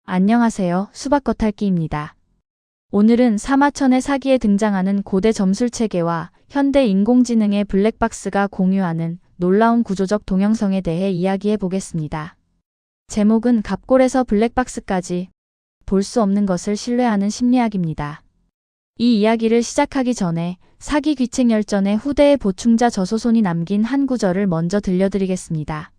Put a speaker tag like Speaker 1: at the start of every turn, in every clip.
Speaker 1: 안녕하세요. 수박겉핥기입니다. 오늘은 사마천의 사기에 등장하는 고대 점술체계와 현대 인공지능의 블랙박스가 공유하는 놀라운 구조적 동형성에 대해 이야기해 보겠습니다. 제목은 갑골에서 블랙박스까지 볼 수 없는 것을 신뢰하는 심리학입니다. 이 이야기를 시작하기 전에 사기 귀책열전의 후대의 보충자 저소손이 남긴 한 구절을 먼저 들려드리겠습니다.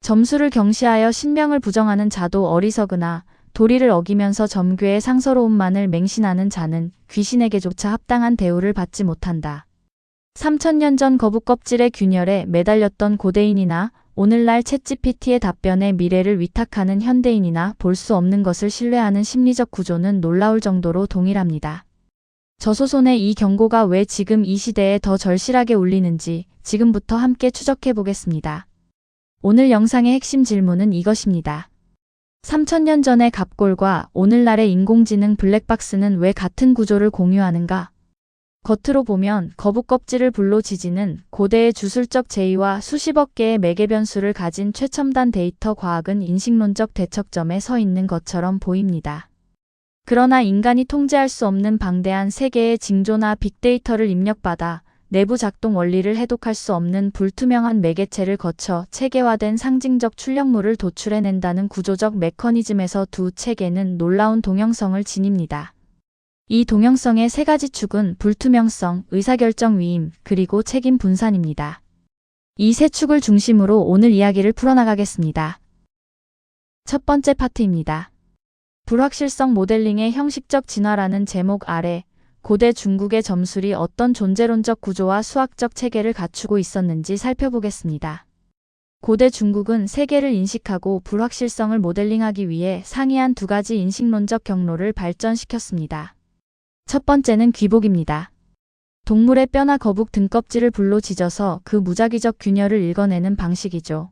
Speaker 1: 점수를 경시하여 신명을 부정하는 자도 어리석으나 도리를 어기면서 점괘의 상서로움만을 맹신하는 자는 귀신에게조차 합당한 대우를 받지 못한다. 3000년 전 거북 껍질의 균열에 매달렸던 고대인이나 오늘날 챗GPT의 답변에 미래를 위탁하는 현대인이나 볼 수 없는 것을 신뢰하는 심리적 구조는 놀라울 정도로 동일합니다. 저소손의 이 경고가 왜 지금 이 시대에 더 절실하게 울리는지 지금부터 함께 추적해 보겠습니다. 오늘 영상의 핵심 질문은 이것입니다. 3000년 전의 갑골과 오늘날의 인공지능 블랙박스는 왜 같은 구조를 공유하는가? 겉으로 보면 거북 껍질을 불로 지지는 고대의 주술적 제의와 수십억 개의 매개 변수를 가진 최첨단 데이터 과학은 인식론적 대척점에 서 있는 것처럼 보입니다. 그러나 인간이 통제할 수 없는 방대한 세계의 징조나 빅데이터를 입력받아 내부 작동 원리를 해독할 수 없는 불투명한 매개체를 거쳐 체계화된 상징적 출력물을 도출해낸다는 구조적 메커니즘에서 두 체계는 놀라운 동형성을 지닙니다. 이 동형성의 세 가지 축은 불투명성, 의사결정 위임, 그리고 책임 분산입니다. 이 세 축을 중심으로 오늘 이야기를 풀어나가겠습니다. 첫 번째 파트입니다. 불확실성 모델링의 형식적 진화라는 제목 아래 고대 중국의 점술이 어떤 존재론적 구조와 수학적 체계를 갖추고 있었는지 살펴보겠습니다. 고대 중국은 세계를 인식하고 불확실성을 모델링하기 위해 상이한 두 가지 인식론적 경로를 발전시켰습니다. 첫 번째는 귀복입니다. 동물의 뼈나 거북 등껍질을 불로 지져서 그 무작위적 균열을 읽어내는 방식이죠.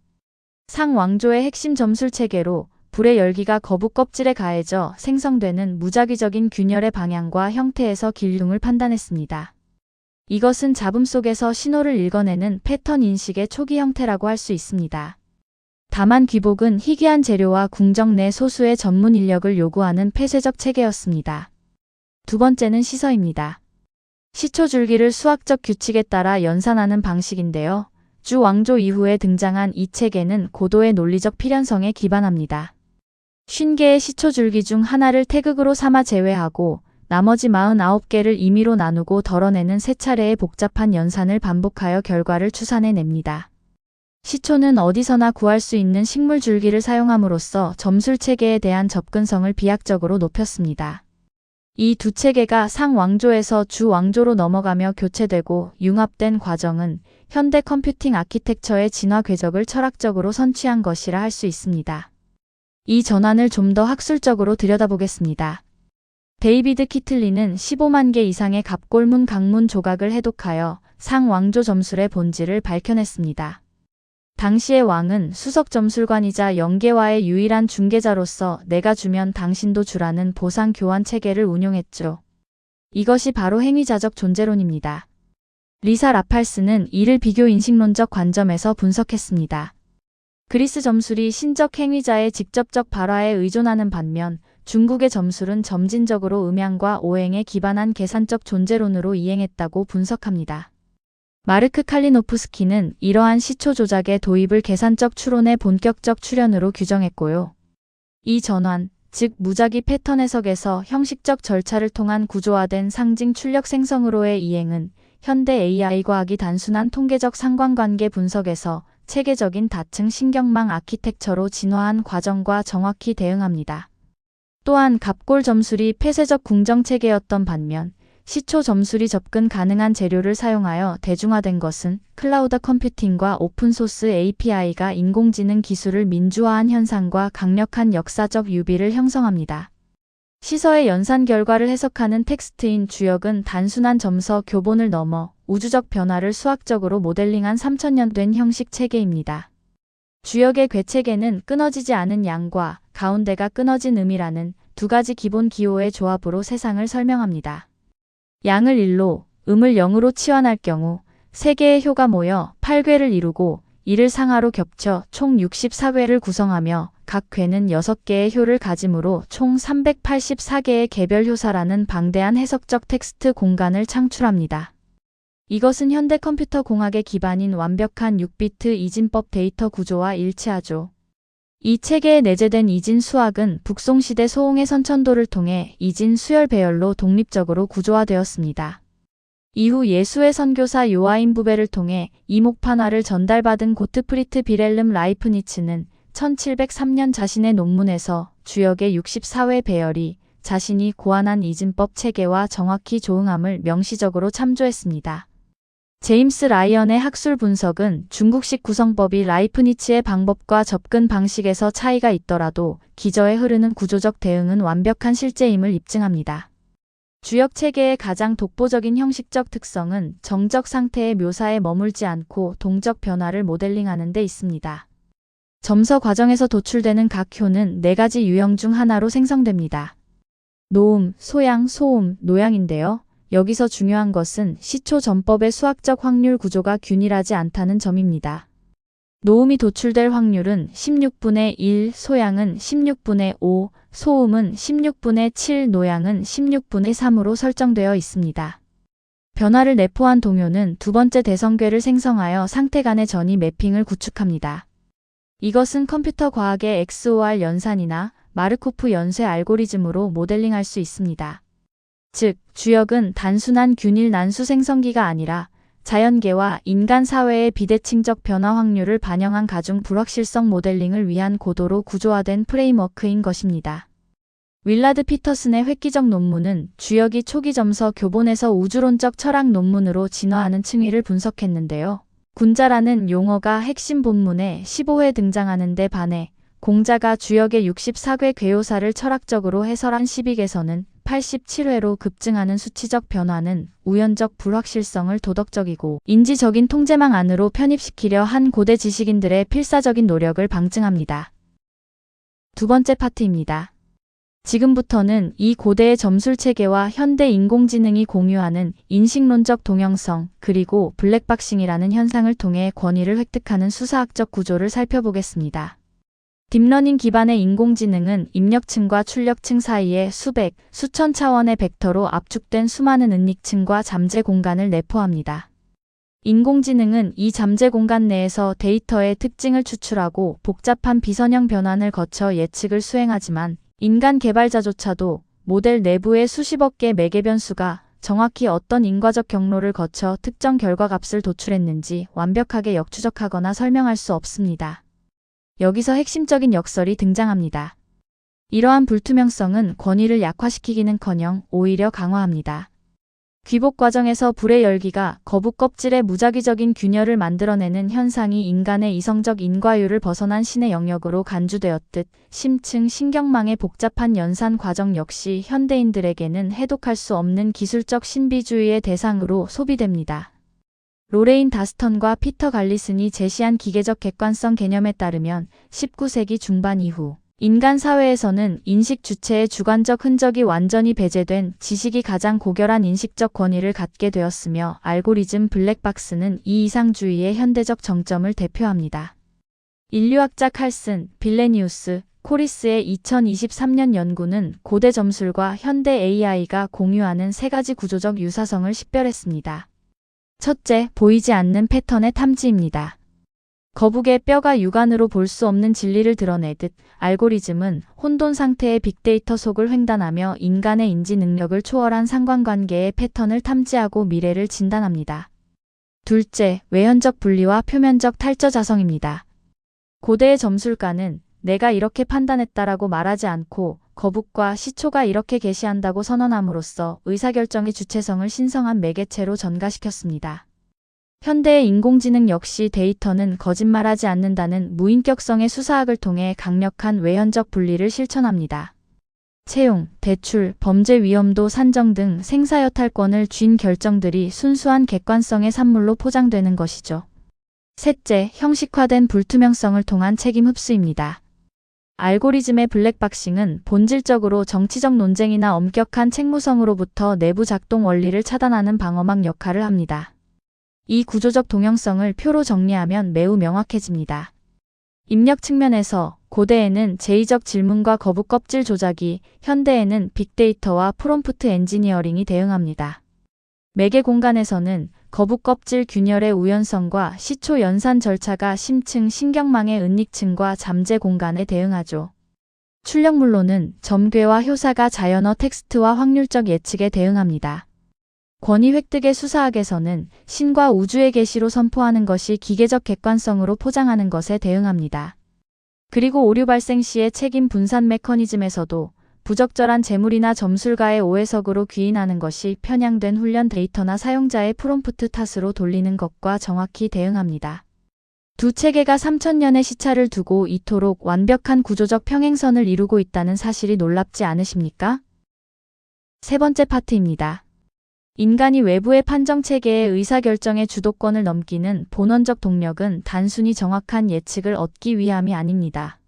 Speaker 1: 상 왕조의 핵심 점술 체계로 불의 열기가 거북 껍질에 가해져 생성되는 무작위적인 균열의 방향과 형태에서 길흉을 판단했습니다. 이것은 잡음 속에서 신호를 읽어내는 패턴 인식의 초기 형태라고 할 수 있습니다. 다만 귀복은 희귀한 재료와 궁정 내 소수의 전문 인력을 요구하는 폐쇄적 체계였습니다. 두 번째는 시서입니다. 시초 줄기를 수학적 규칙에 따라 연산하는 방식인데요. 주 왕조 이후에 등장한 이 체계는 고도의 논리적 필연성에 기반합니다. 50개의 시초 줄기 중 하나를 태극으로 삼아 제외하고 나머지 49개를 임의로 나누고 덜어내는 세 차례의 복잡한 연산을 반복하여 결과를 추산해냅니다. 시초는 어디서나 구할 수 있는 식물 줄기를 사용함으로써 점술 체계에 대한 접근성을 비약적으로 높였습니다. 이 두 체계가 상 왕조에서 주 왕조로 넘어가며 교체되고 융합된 과정은 현대 컴퓨팅 아키텍처의 진화 궤적을 철학적으로 선취한 것이라 할 수 있습니다. 이 전환을 좀 더 학술적으로 들여다보겠습니다. 데이비드 키틀리는 15만 개 이상의 갑골문 강문 조각을 해독하여 상 왕조 점술의 본질을 밝혀냈습니다. 당시의 왕은 수석 점술관이자 영계와의 유일한 중개자로서 내가 주면 당신도 주라는 보상 교환 체계를 운용했죠. 이것이 바로 행위자적 존재론입니다. 리사 라팔스는 이를 비교 인식론적 관점에서 분석했습니다. 그리스 점술이 신적 행위자의 직접적 발화에 의존하는 반면 중국의 점술은 점진적으로 음양과 오행에 기반한 계산적 존재론으로 이행했다고 분석합니다. 마르크 칼리노프스키는 이러한 시초 조작의 도입을 계산적 추론의 본격적 출현으로 규정했고요. 이 전환, 즉 무작위 패턴 해석에서 형식적 절차를 통한 구조화된 상징 출력 생성으로의 이행은 현대 AI 과학이 단순한 통계적 상관관계 분석에서 체계적인 다층 신경망 아키텍처로 진화한 과정과 정확히 대응합니다. 또한 갑골 점술이 폐쇄적 궁정 체계였던 반면 시초 점술이 접근 가능한 재료를 사용하여 대중화된 것은 클라우드 컴퓨팅과 오픈소스 API가 인공지능 기술을 민주화한 현상과 강력한 역사적 유비를 형성합니다. 시서의 연산 결과를 해석하는 텍스트인 주역은 단순한 점서 교본을 넘어 우주적 변화를 수학적으로 모델링한 3000년 된 형식 체계입니다. 주역의 궤체계는 끊어지지 않은 양과 가운데가 끊어진 음이라는 두 가지 기본 기호의 조합으로 세상을 설명합니다. 양을 1로, 음을 0으로 치환할 경우 세 개의 효가 모여 8궤를 이루고 이를 상하로 겹쳐 총 64궤를 구성하며 각 궤는 6개의 효를 가지므로 총 384개의 개별 효사라는 방대한 해석적 텍스트 공간을 창출합니다. 이것은 현대 컴퓨터 공학의 기반인 완벽한 6비트 이진법 데이터 구조와 일치하죠. 이 체계에 내재된 이진 수학은 북송시대 소홍의 선천도를 통해 이진 수열 배열로 독립적으로 구조화되었습니다. 이후 예수의 선교사 요하임 부베를 통해 이목판화를 전달받은 고트프리트 비렐름 라이프니츠는 1703년 자신의 논문에서 주역의 64회 배열이 자신이 고안한 이진법 체계와 정확히 조응함을 명시적으로 참조했습니다. 제임스 라이언의 학술 분석은 중국식 구성법이 라이프니츠의 방법과 접근 방식에서 차이가 있더라도 기저에 흐르는 구조적 대응은 완벽한 실제임을 입증합니다. 주역 체계의 가장 독보적인 형식적 특성은 정적 상태의 묘사에 머물지 않고 동적 변화를 모델링하는 데 있습니다. 점서 과정에서 도출되는 각 효는 4가지 유형 중 하나로 생성됩니다. 노음, 소양, 소음, 노양인데요. 여기서 중요한 것은 시초 전법의 수학적 확률 구조가 균일하지 않다는 점입니다. 노음이 도출될 확률은 16분의 1, 소양은 16분의 5, 소음은 16분의 7, 노양은 16분의 3으로 설정되어 있습니다. 변화를 내포한 동요는 두 번째 대성궤를 생성하여 상태 간의 전이 매핑을 구축합니다. 이것은 컴퓨터 과학의 XOR 연산이나 마르코프 연쇄 알고리즘으로 모델링할 수 있습니다. 즉, 주역은 단순한 균일 난수 생성기가 아니라 자연계와 인간 사회의 비대칭적 변화 확률을 반영한 가중 불확실성 모델링을 위한 고도로 구조화된 프레임워크인 것입니다. 윌라드 피터슨의 획기적 논문은 주역이 초기 점서 교본에서 우주론적 철학 논문으로 진화하는 층위를 분석했는데요. 군자라는 용어가 핵심 본문에 15회 등장하는 데 반해 공자가 주역의 64궤 궤요사를 철학적으로 해설한 12개서는 87회로 급증하는 수치적 변화는 우연적 불확실성을 도덕적이고 인지적인 통제망 안으로 편입시키려 한 고대 지식인들의 필사적인 노력을 방증합니다. 두 번째 파트입니다. 지금부터는 이 고대의 점술체계와 현대 인공지능이 공유하는 인식론적 동형성 그리고 블랙박싱이라는 현상을 통해 권위를 획득하는 수사학적 구조를 살펴보겠습니다. 딥러닝 기반의 인공지능은 입력층과 출력층 사이에 수백, 수천 차원의 벡터로 압축된 수많은 은닉층과 잠재 공간을 내포합니다. 인공지능은 이 잠재 공간 내에서 데이터의 특징을 추출하고 복잡한 비선형 변환을 거쳐 예측을 수행하지만 인간 개발자조차도 모델 내부의 수십억 개 매개 변수가 정확히 어떤 인과적 경로를 거쳐 특정 결과값을 도출했는지 완벽하게 역추적하거나 설명할 수 없습니다. 여기서 핵심적인 역설이 등장합니다. 이러한 불투명성은 권위를 약화시키기는커녕 오히려 강화합니다. 귀복 과정에서 불의 열기가 거북 껍질에 무작위적인 균열을 만들어내는 현상이 인간의 이성적 인과율을 벗어난 신의 영역으로 간주되었듯 심층 신경망의 복잡한 연산 과정 역시 현대인들에게는 해독할 수 없는 기술적 신비주의의 대상으로 소비됩니다. 로레인 다스턴과 피터 갈리슨이 제시한 기계적 객관성 개념에 따르면 19세기 중반 이후 인간 사회에서는 인식 주체의 주관적 흔적이 완전히 배제된 지식이 가장 고결한 인식적 권위를 갖게 되었으며 알고리즘 블랙박스는 이 이상주의의 현대적 정점을 대표합니다. 인류학자 칼슨, 빌레니우스, 코리스의 2023년 연구는 고대 점술과 현대 AI가 공유하는 3가지 구조적 유사성을 식별했습니다. 첫째, 보이지 않는 패턴의 탐지입니다. 거북의 뼈가 육안으로 볼 수 없는 진리를 드러내듯 알고리즘은 혼돈 상태의 빅데이터 속을 횡단하며 인간의 인지 능력을 초월한 상관관계의 패턴을 탐지하고 미래를 진단합니다. 둘째, 외현적 분리와 표면적 탈저 자성입니다. 고대의 점술가는 내가 이렇게 판단했다라고 말하지 않고 거북과 시초가 이렇게 계시한다고 선언함으로써 의사결정의 주체성을 신성한 매개체로 전가시켰습니다. 현대의 인공지능 역시 데이터는 거짓말하지 않는다는 무인격성의 수사학을 통해 강력한 외현적 분리를 실천합니다. 채용, 대출, 범죄 위험도 산정 등 생사여탈권을 쥔 결정들이 순수한 객관성의 산물로 포장되는 것이죠. 셋째, 형식화된 불투명성을 통한 책임 흡수입니다. 알고리즘의 블랙박싱은 본질적으로 정치적 논쟁이나 엄격한 책무성으로부터 내부 작동 원리를 차단하는 방어막 역할을 합니다. 이 구조적 동형성을 표로 정리하면 매우 명확해집니다. 입력 측면에서 고대에는 제의적 질문과 거부 껍질 조작이, 현대에는 빅데이터와 프롬프트 엔지니어링이 대응합니다. 매개 공간에서는 거부 껍질 균열의 우연성과 시초 연산 절차가 심층 신경망의 은닉층과 잠재 공간에 대응하죠. 출력물로는 점괘와 효사가 자연어 텍스트와 확률적 예측에 대응합니다. 권위 획득의 수사학에서는 신과 우주의 계시로 선포하는 것이 기계적 객관성으로 포장하는 것에 대응합니다. 그리고 오류 발생 시의 책임 분산 메커니즘에서도 부적절한 재물이나 점술가의 오해석으로 귀인하는 것이 편향된 훈련 데이터나 사용자의 프롬프트 탓으로 돌리는 것과 정확히 대응합니다. 두 체계가 3000년의 시차를 두고 이토록 완벽한 구조적 평행선을 이루고 있다는 사실이 놀랍지 않으십니까? 세 번째 파트입니다. 인간이 외부의 판정체계의 의사결정의 주도권을 넘기는 본원적 동력은 단순히 정확한 예측을 얻기 위함이 아닙니다.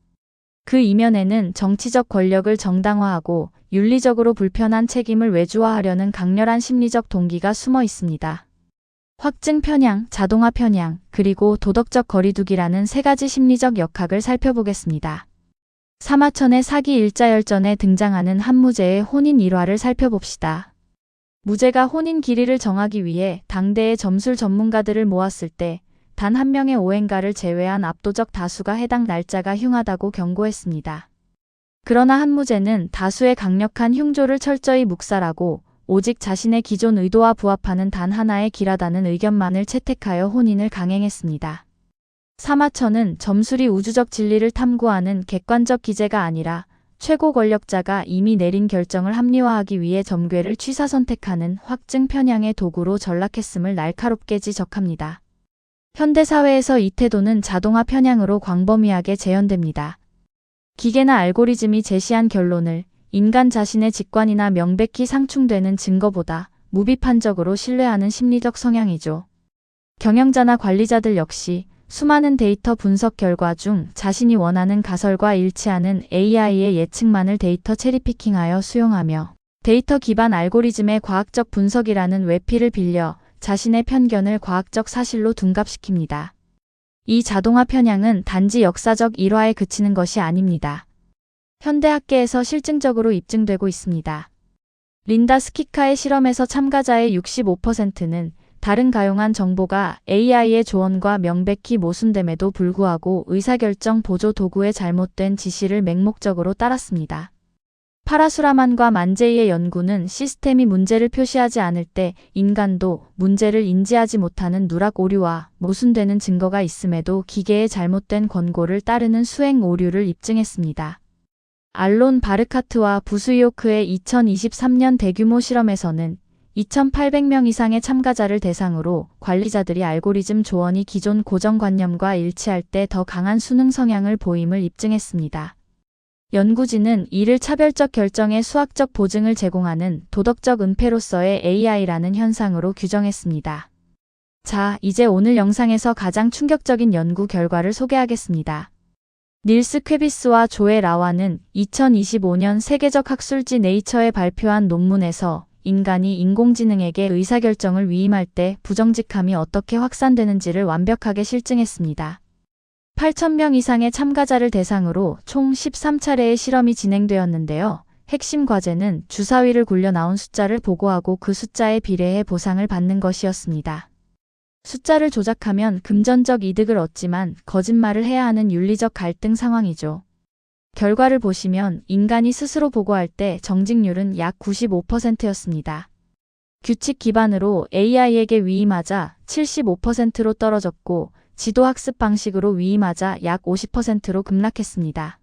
Speaker 1: 그 이면에는 정치적 권력을 정당화하고 윤리적으로 불편한 책임을 외주화하려는 강렬한 심리적 동기가 숨어 있습니다. 확증 편향, 자동화 편향, 그리고 도덕적 거리두기라는 세 가지 심리적 역학을 살펴보겠습니다. 사마천의 사기 일자열전에 등장하는 한무제의 혼인 일화를 살펴봅시다. 무제가 혼인 길이를 정하기 위해 당대의 점술 전문가들을 모았을 때 단 한 명의 오행가를 제외한 압도적 다수가 해당 날짜가 흉하다고 경고했습니다. 그러나 한무제는 다수의 강력한 흉조를 철저히 묵살하고 오직 자신의 기존 의도와 부합하는 단 하나의 길하다는 의견만을 채택하여 혼인을 강행했습니다. 사마천은 점술이 우주적 진리를 탐구하는 객관적 기제가 아니라 최고 권력자가 이미 내린 결정을 합리화하기 위해 점괘를 취사 선택하는 확증 편향의 도구로 전락했음을 날카롭게 지적합니다. 현대사회에서 이 태도는 자동화 편향으로 광범위하게 재현됩니다. 기계나 알고리즘이 제시한 결론을 인간 자신의 직관이나 명백히 상충되는 증거보다 무비판적으로 신뢰하는 심리적 성향이죠. 경영자나 관리자들 역시 수많은 데이터 분석 결과 중 자신이 원하는 가설과 일치하는 AI의 예측만을 데이터 체리피킹하여 수용하며 데이터 기반 알고리즘의 과학적 분석이라는 외피를 빌려 자신의 편견을 과학적 사실로 둔갑시킵니다. 이 자동화 편향은 단지 역사적 일화에 그치는 것이 아닙니다. 현대학계에서 실증적으로 입증되고 있습니다. 린다 스키카의 실험에서 참가자의 65%는 다른 가용한 정보가 AI의 조언과 명백히 모순됨에도 불구하고 의사결정 보조 도구의 잘못된 지시를 맹목적으로 따랐습니다. 파라수라만과 만제이의 연구는 시스템이 문제를 표시하지 않을 때 인간도 문제를 인지하지 못하는 누락 오류와 모순되는 증거가 있음에도 기계의 잘못된 권고를 따르는 수행 오류를 입증했습니다. 알론 바르카트와 부스이오크의 2023년 대규모 실험에서는 2,800명 이상의 참가자를 대상으로 관리자들이 알고리즘 조언이 기존 고정관념과 일치할 때 더 강한 수능 성향을 보임을 입증했습니다. 연구진은 이를 차별적 결정의 수학적 보증을 제공하는 도덕적 은폐로서의 AI라는 현상으로 규정했습니다. 자, 이제 오늘 영상에서 가장 충격적인 연구 결과를 소개하겠습니다. 닐스 퀘비스와 조에 라와는 2025년 세계적 학술지 네이처에 발표한 논문에서 인간이 인공지능에게 의사결정을 위임할 때 부정직함이 어떻게 확산되는지를 완벽하게 실증했습니다. 8,000명 이상의 참가자를 대상으로 총 13차례의 실험이 진행되었는데요. 핵심 과제는 주사위를 굴려 나온 숫자를 보고하고 그 숫자에 비례해 보상을 받는 것이었습니다. 숫자를 조작하면 금전적 이득을 얻지만 거짓말을 해야 하는 윤리적 갈등 상황이죠. 결과를 보시면 인간이 스스로 보고할 때 정직률은 약 95%였습니다. 규칙 기반으로 AI에게 위임하자 75%로 떨어졌고 지도학습 방식으로 위임하자 약 50%로 급락했습니다.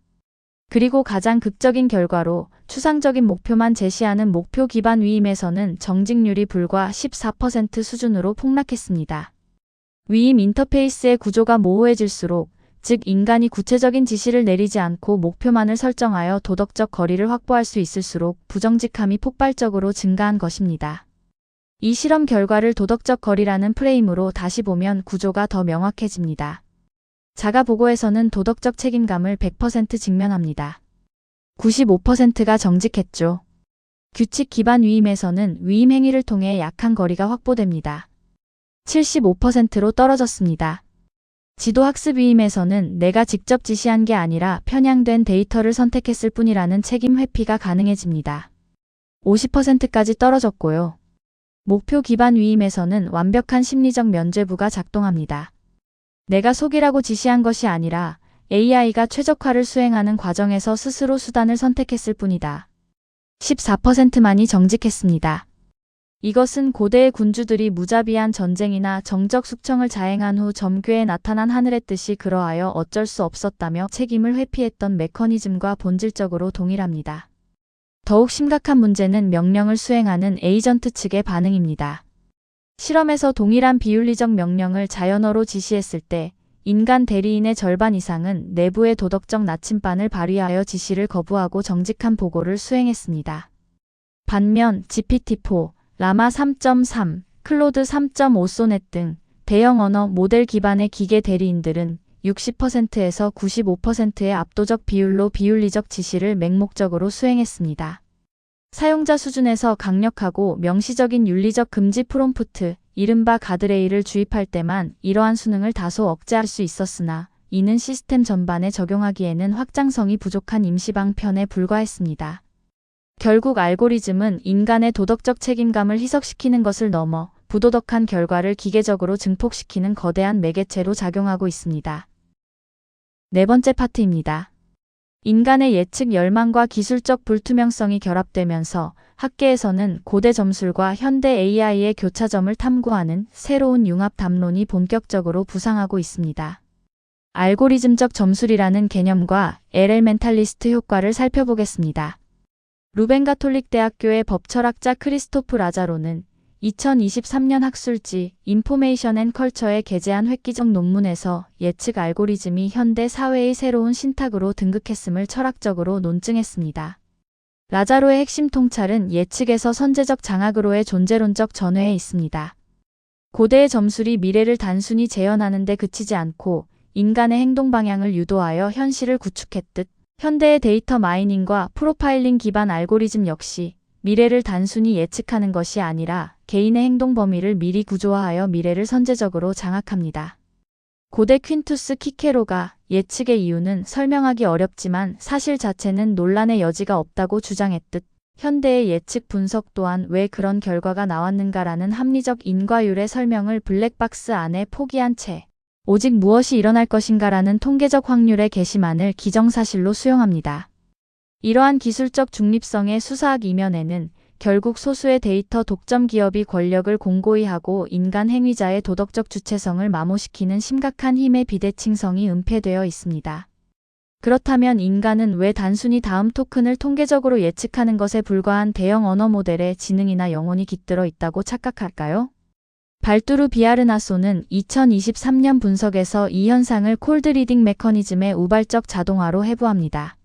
Speaker 1: 그리고 가장 극적인 결과로 추상적인 목표만 제시하는 목표 기반 위임에서는 정직률이 불과 14% 수준으로 폭락했습니다. 위임 인터페이스의 구조가 모호해질수록, 즉 인간이 구체적인 지시를 내리지 않고 목표만을 설정하여 도덕적 거리를 확보할 수 있을수록 부정직함이 폭발적으로 증가한 것입니다. 이 실험 결과를 도덕적 거리라는 프레임으로 다시 보면 구조가 더 명확해집니다. 자가 보고에서는 도덕적 책임감을 100% 직면합니다. 95%가 정직했죠. 규칙 기반 위임에서는 위임 행위를 통해 약한 거리가 확보됩니다. 75%로 떨어졌습니다. 지도학습 위임에서는 내가 직접 지시한 게 아니라 편향된 데이터를 선택했을 뿐이라는 책임 회피가 가능해집니다. 50%까지 떨어졌고요. 목표 기반 위임에서는 완벽한 심리적 면죄부가 작동합니다. 내가 속이라고 지시한 것이 아니라 AI가 최적화를 수행하는 과정에서 스스로 수단을 선택했을 뿐이다. 14%만이 정직했습니다. 이것은 고대의 군주들이 무자비한 전쟁이나 정적 숙청을 자행한 후 점괘에 나타난 하늘의 뜻이 그러하여 어쩔 수 없었다며 책임을 회피했던 메커니즘과 본질적으로 동일합니다. 더욱 심각한 문제는 명령을 수행하는 에이전트 측의 반응입니다. 실험에서 동일한 비윤리적 명령을 자연어로 지시했을 때 인간 대리인의 절반 이상은 내부의 도덕적 나침반을 발휘하여 지시를 거부하고 정직한 보고를 수행했습니다. 반면 GPT-4, 라마 3.3, 클로드 3.5 소넷 등 대형 언어 모델 기반의 기계 대리인들은 60%에서 95%의 압도적 비율로 비윤리적 지시를 맹목적으로 수행했습니다. 사용자 수준에서 강력하고 명시적인 윤리적 금지 프롬프트, 이른바 가드레일을 주입할 때만 이러한 수능을 다소 억제할 수 있었으나 이는 시스템 전반에 적용하기에는 확장성이 부족한 임시 방편에 불과했습니다. 결국 알고리즘은 인간의 도덕적 책임감을 희석시키는 것을 넘어 부도덕한 결과를 기계적으로 증폭시키는 거대한 매개체로 작용하고 있습니다. 네 번째 파트입니다. 인간의 예측 열망과 기술적 불투명성이 결합되면서 학계에서는 고대 점술과 현대 AI의 교차점을 탐구하는 새로운 융합 담론이 본격적으로 부상하고 있습니다. 알고리즘적 점술이라는 개념과 LL 멘탈리스트 효과를 살펴보겠습니다. 루벤 가톨릭 대학교의 법철학자 크리스토프 라자로는 2023년 학술지 인포메이션 앤 컬처에 게재한 획기적 논문에서 예측 알고리즘이 현대 사회의 새로운 신탁으로 등극했음을 철학적으로 논증했습니다. 라자로의 핵심 통찰은 예측에서 선제적 장악으로의 존재론적 전회에 있습니다. 고대의 점술이 미래를 단순히 재현하는 데 그치지 않고 인간의 행동 방향을 유도하여 현실을 구축했듯 현대의 데이터 마이닝과 프로파일링 기반 알고리즘 역시 미래를 단순히 예측하는 것이 아니라 개인의 행동 범위를 미리 구조화하여 미래를 선제적으로 장악합니다. 고대 퀸투스 키케로가 예측의 이유는 설명하기 어렵지만 사실 자체는 논란의 여지가 없다고 주장했듯 현대의 예측 분석 또한 왜 그런 결과가 나왔는가라는 합리적 인과율의 설명을 블랙박스 안에 포기한 채 오직 무엇이 일어날 것인가라는 통계적 확률의 개심안을 기정사실로 수용합니다. 이러한 기술적 중립성의 수사학 이면에는 결국 소수의 데이터 독점 기업이 권력을 공고히 하고 인간 행위자의 도덕적 주체성을 마모시키는 심각한 힘의 비대칭성이 은폐되어 있습니다. 그렇다면 인간은 왜 단순히 다음 토큰을 통계적으로 예측하는 것에 불과한 대형 언어 모델에 지능이나 영혼이 깃들어 있다고 착각할까요? 발두르 비아르나소는 2023년 분석에서 이 현상을 콜드 리딩 메커니즘의 우발적 자동화로 해부합니다.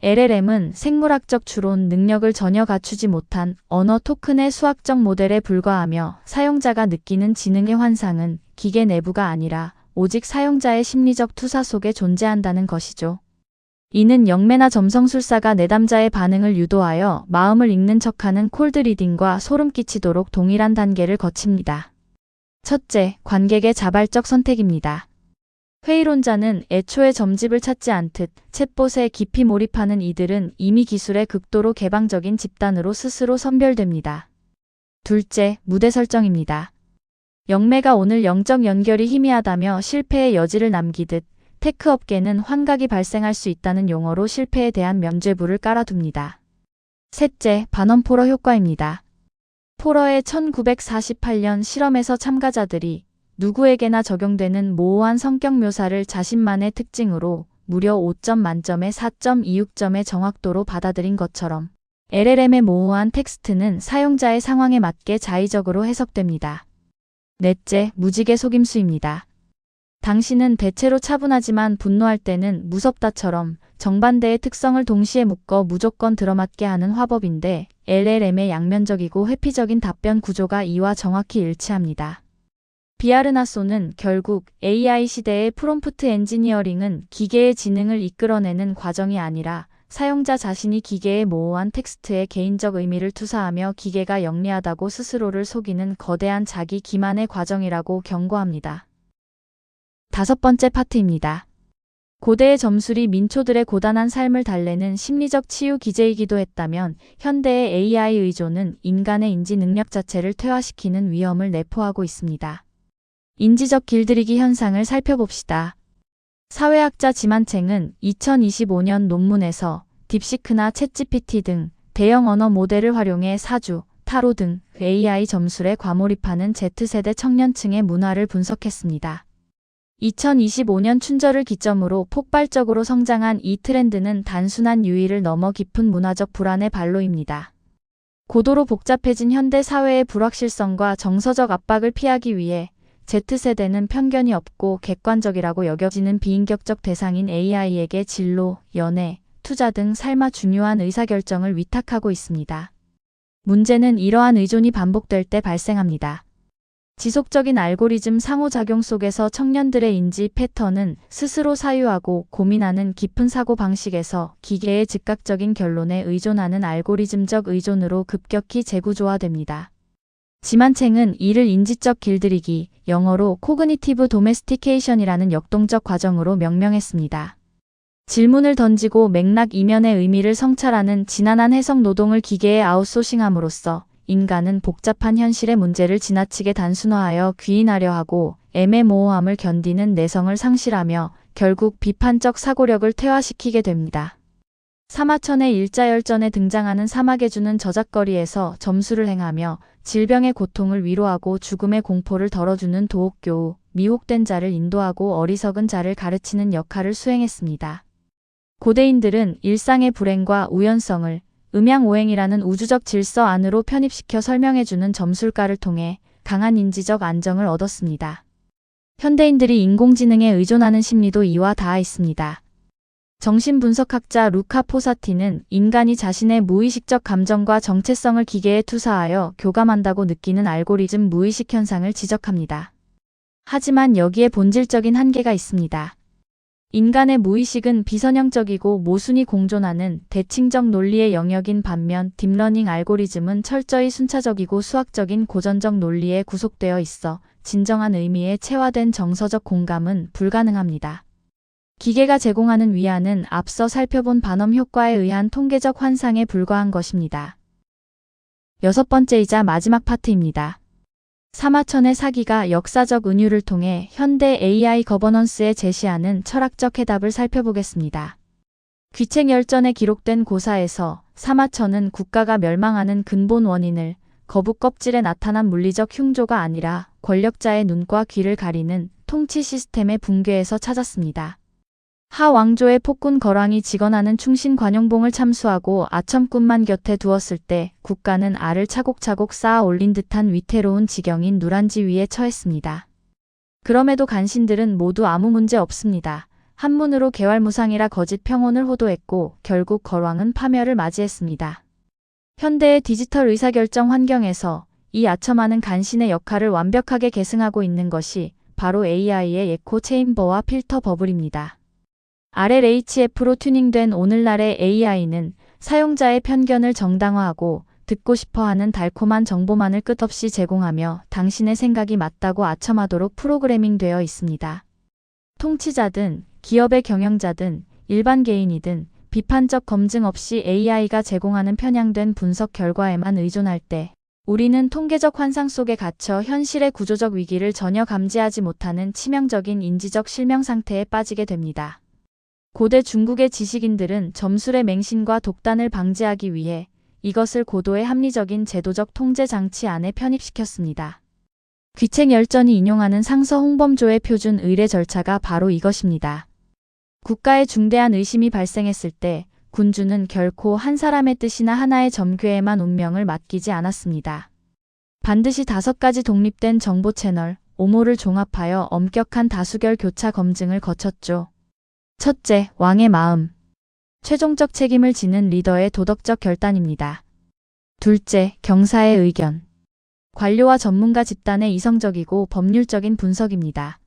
Speaker 1: LLM은 생물학적 추론 능력을 전혀 갖추지 못한 언어 토큰의 수학적 모델에 불과하며 사용자가 느끼는 지능의 환상은 기계 내부가 아니라 오직 사용자의 심리적 투사 속에 존재한다는 것이죠. 이는 영매나 점성술사가 내담자의 반응을 유도하여 마음을 읽는 척하는 콜드 리딩과 소름 끼치도록 동일한 단계를 거칩니다. 첫째, 관객의 자발적 선택입니다. 회의론자는 애초에 점집을 찾지 않듯 챗봇에 깊이 몰입하는 이들은 이미 기술의 극도로 개방적인 집단으로 스스로 선별됩니다. 둘째, 무대 설정입니다. 영매가 오늘 영적 연결이 희미하다며 실패의 여지를 남기듯 테크 업계는 환각이 발생할 수 있다는 용어로 실패에 대한 면죄부를 깔아둡니다. 셋째, 반원 포러 효과입니다. 포러의 1948년 실험에서 참가자들이 누구에게나 적용되는 모호한 성격 묘사를 자신만의 특징으로 무려 5점 만점에 4.26점의 정확도로 받아들인 것처럼 LLM의 모호한 텍스트는 사용자의 상황에 맞게 자의적으로 해석됩니다. 넷째, 무지개 속임수입니다. 당신은 대체로 차분하지만 분노할 때는 무섭다처럼 정반대의 특성을 동시에 묶어 무조건 들어맞게 하는 화법인데 LLM의 양면적이고 회피적인 답변 구조가 이와 정확히 일치합니다. 비아르나소는 결국 AI 시대의 프롬프트 엔지니어링은 기계의 지능을 이끌어내는 과정이 아니라 사용자 자신이 기계에 모호한 텍스트에 개인적 의미를 투사하며 기계가 영리하다고 스스로를 속이는 거대한 자기 기만의 과정이라고 경고합니다. 5번째 파트입니다. 고대의 점술이 민초들의 고단한 삶을 달래는 심리적 치유 기제이기도 했다면 현대의 AI 의존은 인간의 인지 능력 자체를 퇴화시키는 위험을 내포하고 있습니다. 인지적 길들이기 현상을 살펴봅시다. 사회학자 지만챙은 2025년 논문에서 딥시크나 챗GPT 등 대형 언어 모델을 활용해 사주, 타로 등 AI 점술에 과몰입하는 Z세대 청년층의 문화를 분석했습니다. 2025년 춘절을 기점으로 폭발적으로 성장한 이 트렌드는 단순한 유의를 넘어 깊은 문화적 불안의 발로입니다. 고도로 복잡해진 현대 사회의 불확실성과 정서적 압박을 피하기 위해 Z세대는 편견이 없고 객관적이라고 여겨지는 비인격적 대상인 AI에게 진로, 연애, 투자 등 삶의 중요한 의사결정을 위탁하고 있습니다. 문제는 이러한 의존이 반복될 때 발생합니다. 지속적인 알고리즘 상호작용 속에서 청년들의 인지 패턴은 스스로 사유하고 고민하는 깊은 사고방식에서 기계의 즉각적인 결론에 의존하는 알고리즘적 의존으로 급격히 재구조화됩니다. 지만챙은 이를 인지적 길들이기, 영어로 코그니티브 도메스티케이션이라는 역동적 과정으로 명명했습니다. 질문을 던지고 맥락 이면의 의미를 성찰하는 지난한 해석 노동을 기계에 아웃소싱함으로써 인간은 복잡한 현실의 문제를 지나치게 단순화하여 귀인하려 하고 애매모호함을 견디는 내성을 상실하며 결국 비판적 사고력을 퇴화시키게 됩니다. 사마천의 일자열전에 등장하는 사마계주는 저작거리에서 점수를 행하며 질병의 고통을 위로하고 죽음의 공포를 덜어주는 도옥교우, 미혹된 자를 인도하고 어리석은 자를 가르치는 역할을 수행했습니다. 고대인들은 일상의 불행과 우연성을 음양오행이라는 우주적 질서 안으로 편입시켜 설명해주는 점술가를 통해 강한 인지적 안정을 얻었습니다. 현대인들이 인공지능에 의존하는 심리도 이와 닿아 있습니다. 정신분석학자 루카 포사티는 인간이 자신의 무의식적 감정과 정체성을 기계에 투사하여 교감한다고 느끼는 알고리즘 무의식 현상을 지적합니다. 하지만 여기에 본질적인 한계가 있습니다. 인간의 무의식은 비선형적이고 모순이 공존하는 대칭적 논리의 영역인 반면 딥러닝 알고리즘은 철저히 순차적이고 수학적인 고전적 논리에 구속되어 있어 진정한 의미의 체화된 정서적 공감은 불가능합니다. 기계가 제공하는 위안은 앞서 살펴본 반엄 효과에 의한 통계적 환상에 불과한 것입니다. 6번째이자 마지막 파트입니다. 사마천의 사기가 역사적 은유를 통해 현대 AI 거버넌스에 제시하는 철학적 해답을 살펴보겠습니다. 귀책열전에 기록된 고사에서 사마천은 국가가 멸망하는 근본 원인을 거북 껍질에 나타난 물리적 흉조가 아니라 권력자의 눈과 귀를 가리는 통치 시스템의 붕괴에서 찾았습니다. 하 왕조의 폭군 거랑이 직언하는 충신 관용봉을 참수하고 아첨꾼만 곁에 두었을 때 국가는 알을 차곡차곡 쌓아 올린 듯한 위태로운 지경인 누란지 위에 처했습니다. 그럼에도 간신들은 모두 아무 문제 없습니다. 한문으로 개활무상이라 거짓 평온을 호도했고 결국 거랑은 파멸을 맞이했습니다. 현대의 디지털 의사결정 환경에서 이 아첨하는 간신의 역할을 완벽하게 계승하고 있는 것이 바로 AI의 에코 체인버와 필터 버블입니다. RLHF로 튜닝된 오늘날의 AI는 사용자의 편견을 정당화하고 듣고 싶어하는 달콤한 정보만을 끝없이 제공하며 당신의 생각이 맞다고 아첨하도록 프로그래밍되어 있습니다. 통치자든 기업의 경영자든 일반 개인이든 비판적 검증 없이 AI가 제공하는 편향된 분석 결과에만 의존할 때 우리는 통계적 환상 속에 갇혀 현실의 구조적 위기를 전혀 감지하지 못하는 치명적인 인지적 실명 상태에 빠지게 됩니다. 고대 중국의 지식인들은 점술의 맹신과 독단을 방지하기 위해 이것을 고도의 합리적인 제도적 통제 장치 안에 편입시켰습니다. 귀책열전이 인용하는 상서 홍범조의 표준 의례 절차가 바로 이것입니다. 국가에 중대한 의심이 발생했을 때 군주는 결코 한 사람의 뜻이나 하나의 점괘에만 운명을 맡기지 않았습니다. 반드시 5가지 독립된 정보 채널, 오모를 종합하여 엄격한 다수결 교차 검증을 거쳤죠. 첫째, 왕의 마음. 최종적 책임을 지는 리더의 도덕적 결단입니다. 둘째, 경사의 의견. 관료와 전문가 집단의 이성적이고 법률적인 분석입니다.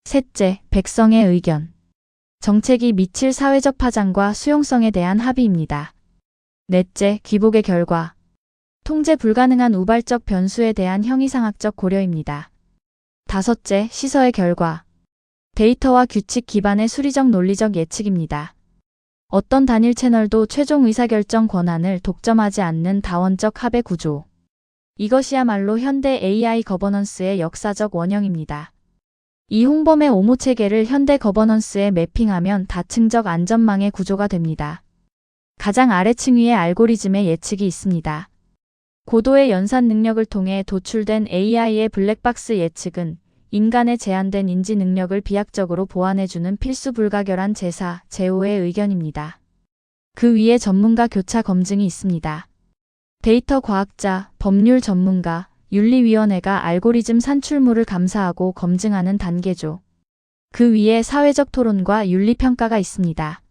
Speaker 1: 셋째, 백성의 의견. 정책이 미칠 사회적 파장과 수용성에 대한 합의입니다. 넷째, 귀복의 결과. 통제 불가능한 우발적 변수에 대한 형이상학적 고려입니다. 다섯째, 시서의 결과. 데이터와 규칙 기반의 수리적 논리적 예측입니다. 어떤 단일 채널도 최종 의사결정 권한을 독점하지 않는 다원적 합의 구조. 이것이야말로 현대 AI 거버넌스의 역사적 원형입니다. 이 홍범의 오모 체계를 현대 거버넌스에 매핑하면 다층적 안전망의 구조가 됩니다. 가장 아래층 위에 알고리즘의 예측이 있습니다. 고도의 연산 능력을 통해 도출된 AI의 블랙박스 예측은 인간의 제한된 인지 능력을 비약적으로 보완해주는 필수 불가결한 제4, 제5의 의견입니다. 그 위에 전문가 교차 검증이 있습니다. 데이터 과학자, 법률 전문가, 윤리위원회가 알고리즘 산출물을 감사하고 검증하는 단계죠. 그 위에 사회적 토론과 윤리평가가 있습니다.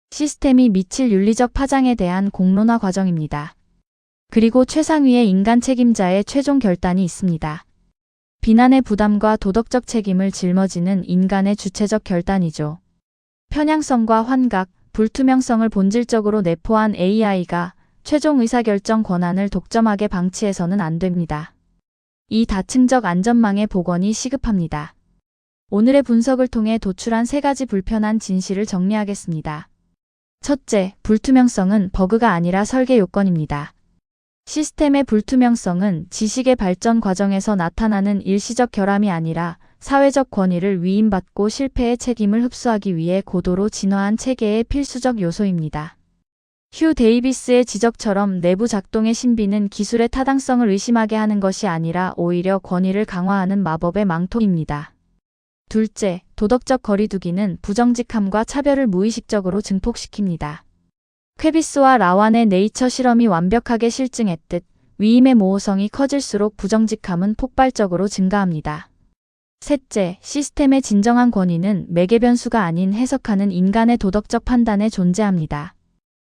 Speaker 1: 시스템이 미칠 윤리적 파장에 대한 공론화 과정입니다. 그리고 최상위의 인간 책임자의 최종 결단이 있습니다. 비난의 부담과 도덕적 책임을 짊어지는 인간의 주체적 결단이죠. 편향성과 환각, 불투명성을 본질적으로 내포한 AI가 최종 의사결정 권한을 독점하게 방치해서는 안 됩니다. 이 다층적 안전망의 복원이 시급합니다. 오늘의 분석을 통해 도출한 3가지 불편한 진실을 정리하겠습니다. 첫째, 불투명성은 버그가 아니라 설계 요건입니다. 시스템의 불투명성은 지식의 발전 과정에서 나타나는 일시적 결함이 아니라 사회적 권위를 위임받고 실패의 책임을 흡수하기 위해 고도로 진화한 체계의 필수적 요소입니다. 휴 데이비스의 지적처럼 내부 작동의 신비는 기술의 타당성을 의심하게 하는 것이 아니라 오히려 권위를 강화하는 마법의 망토입니다. 둘째, 도덕적 거리두기는 부정직함과 차별을 무의식적으로 증폭시킵니다. 퀘비스와 라완의 네이처 실험이 완벽하게 실증했듯 위임의 모호성이 커질수록 부정직함은 폭발적으로 증가합니다. 셋째, 시스템의 진정한 권위는 매개 변수가 아닌 해석하는 인간의 도덕적 판단에 존재합니다.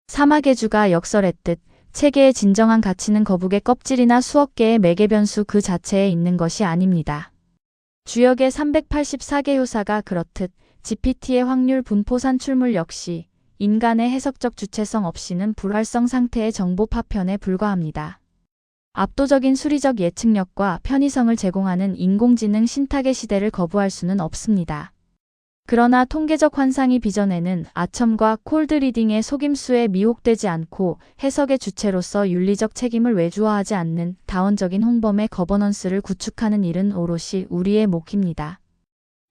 Speaker 1: 사막의 주가 역설했듯 체계의 진정한 가치는 거북의 껍질이나 수억 개의 매개 변수 그 자체에 있는 것이 아닙니다. 주역의 384개 효사가 그렇듯 GPT의 확률 분포 산출물 역시 인간의 해석적 주체성 없이는 불활성 상태의 정보 파편에 불과합니다. 압도적인 수리적 예측력과 편의성을 제공하는 인공지능 신탁의 시대를 거부할 수는 없습니다. 그러나 통계적 환상이 빚어내는 아첨과 콜드리딩의 속임수에 미혹되지 않고 해석의 주체로서 윤리적 책임을 외주화하지 않는 다원적인 홍범의 거버넌스를 구축하는 일은 오롯이 우리의 몫입니다.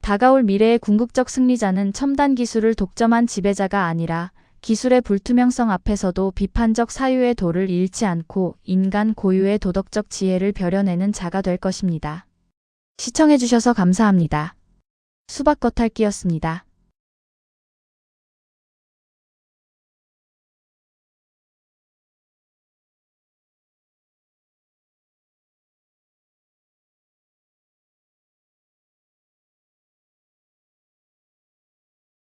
Speaker 1: 다가올 미래의 궁극적 승리자는 첨단 기술을 독점한 지배자가 아니라 기술의 불투명성 앞에서도 비판적 사유의 도를 잃지 않고 인간 고유의 도덕적 지혜를 벼려내는 자가 될 것입니다. 시청해주셔서 감사합니다. 수박겉핥기였습니다.